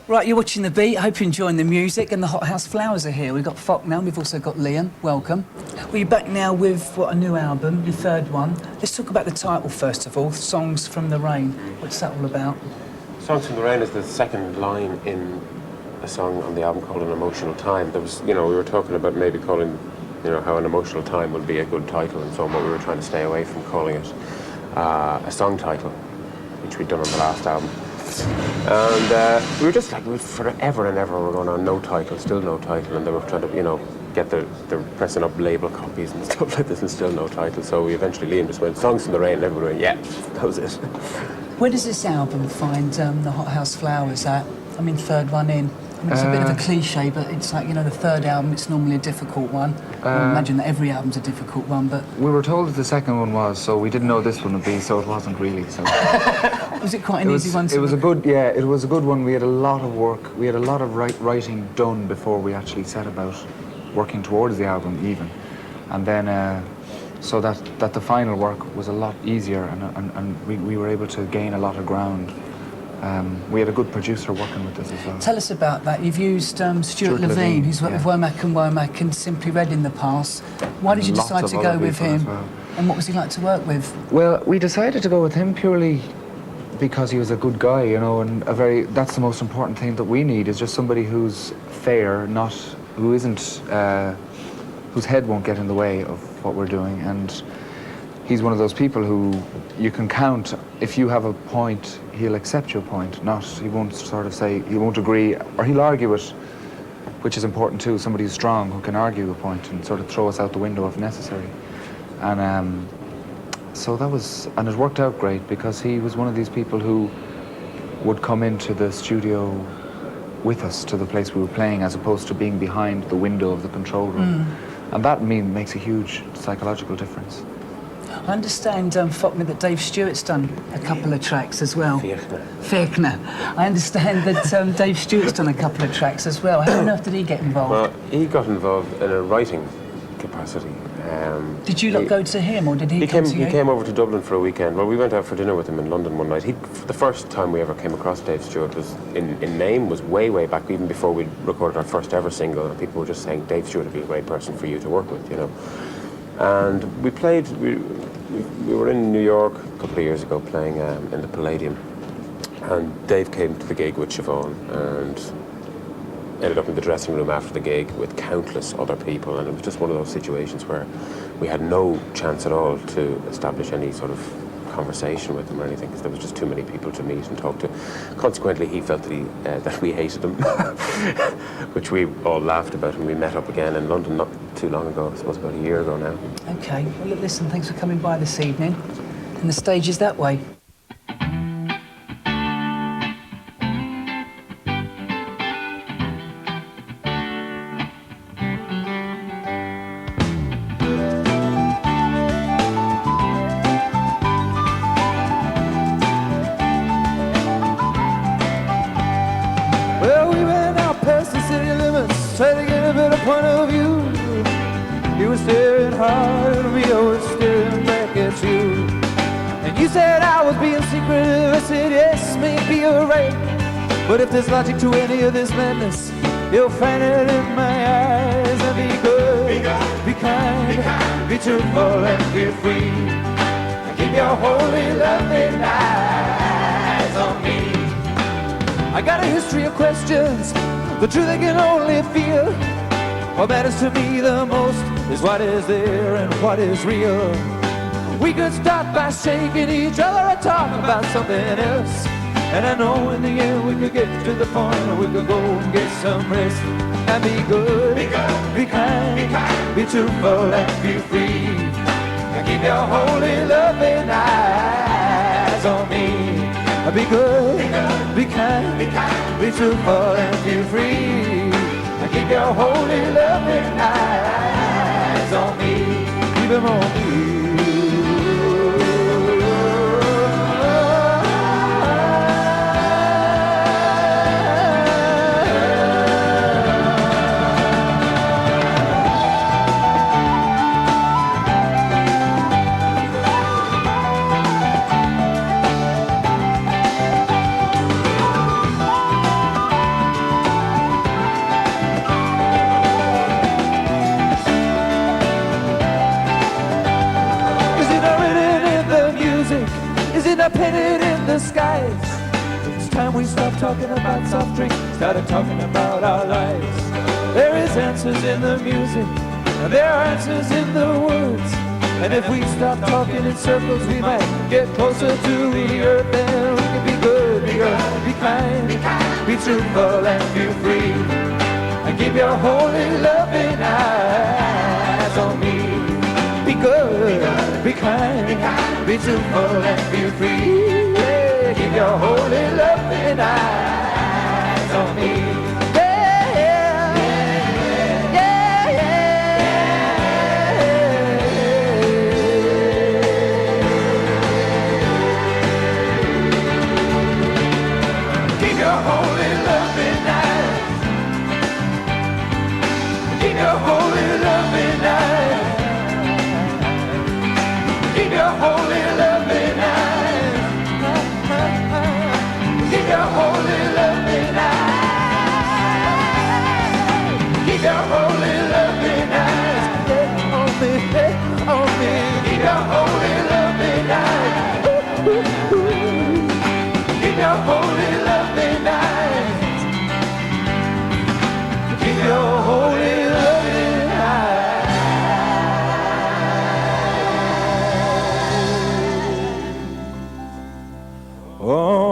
Right, you're watching The Beat. Hope you're enjoying the music, and the Hothouse Flowers are here. We've got Fock now, we've also got Liam. Welcome. Well, you're back now with, a new album, your third one. Let's talk about the title, first of all, Songs from the Rain. What's that all about? Songs from the Rain is the second line in a song on the album called An Emotional Time. There was, we were talking about maybe calling, how An Emotional Time would be a good title and so on, but we were trying to stay away from calling it a song title, which we'd done on the last album. And we were just like, forever and ever we're going on no title, still no title, and they were trying to, they're pressing up label copies and stuff like this and still no title. So we eventually, Liam just went, Songs from the Rain, and everyone went, yeah, that was it. Where does this album find the Hothouse Flowers at? I mean, third one in. I mean, it's a bit of a cliche, but it's like, the third album, it's normally a difficult one. I imagine that every album's a difficult one, but... We were told that the second one was, so we didn't know this one would be, so it wasn't really, so... Was it quite an easy one to... It was a good one. We had a lot of work, we had a lot of writing done before we actually set about working towards the album, even. And then, so that the final work was a lot easier, and we were able to gain a lot of ground. We had a good producer working with us as well. Tell us about that. You've used Stuart Levine, who's worked with Womack and Simply Red in the past. Why did you decide to go with him? And what was he like to work with? Well, we decided to go with him purely because he was a good guy, and that's the most important thing that we need, is just somebody who's fair, who isn't, whose head won't get in the way of what we're doing. And he's one of those people who you can count. If you have a point, he'll accept your point. He won't sort of say, he won't agree, or he'll argue it, which is important too. Somebody who's strong who can argue a point and sort of throw us out the window if necessary. And so that was, and it worked out great because he was one of these people who would come into the studio with us to the place we were playing, as opposed to being behind the window of the control room. And that makes a huge psychological difference. I understand, Faulkner, that Dave Stewart's done a couple of tracks as well. Faulkner. I understand that Dave Stewart's done a couple of tracks as well. How on earth did he get involved? Well, he got involved in a writing capacity. Did you go to him, or did he come to you? He came over to Dublin for a weekend. Well, we went out for dinner with him in London one night. The first time we ever came across Dave Stewart was in name, was way, way back, even before we recorded our first ever single, and people were just saying, Dave Stewart would be a great person for you to work with, And we played, we were in New York a couple of years ago playing in the Palladium, and Dave came to the gig with Siobhan and ended up in the dressing room after the gig with countless other people, and it was just one of those situations where we had no chance at all to establish any sort of conversation with him or anything, because there was just too many people to meet and talk to. Consequently, he felt that we hated him, which we all laughed about, and we met up again in London not too long ago, I suppose about a year ago now. Okay, well look, listen, thanks for coming by this evening, and the stage is that way. Try to get a better point of view. You were staring hard at me, I was staring back at you. And you said I was being secretive. I said yes, maybe you're right, but if there's logic to any of this madness, you'll find it in my eyes. And be good, be kind, be truthful and be free, and keep your holy loving eyes on me. I got a history of questions, the truth I can only feel. What matters to me the most is what is there and what is real. We could start by shaking each other and talk about something else, and I know in the end we could get to the point where we could go and get some rest. And be good, be kind, be truthful and be free, and keep your holy loving eyes on me. Be good, be kind, be truthful and be free, and keep your holy loving eyes on me. Keep them on me. time we stopped talking about soft drinks, started talking about our lives. There is answers in the music, and there are answers in the words. And if we stop talking in circles, we might get closer to the earth. And we can be good, be kind, be truthful and feel free. And keep your holy loving eyes on me. Be good, be kind, be truthful and feel free. Yeah, keep your holy loving eyes on me. Oh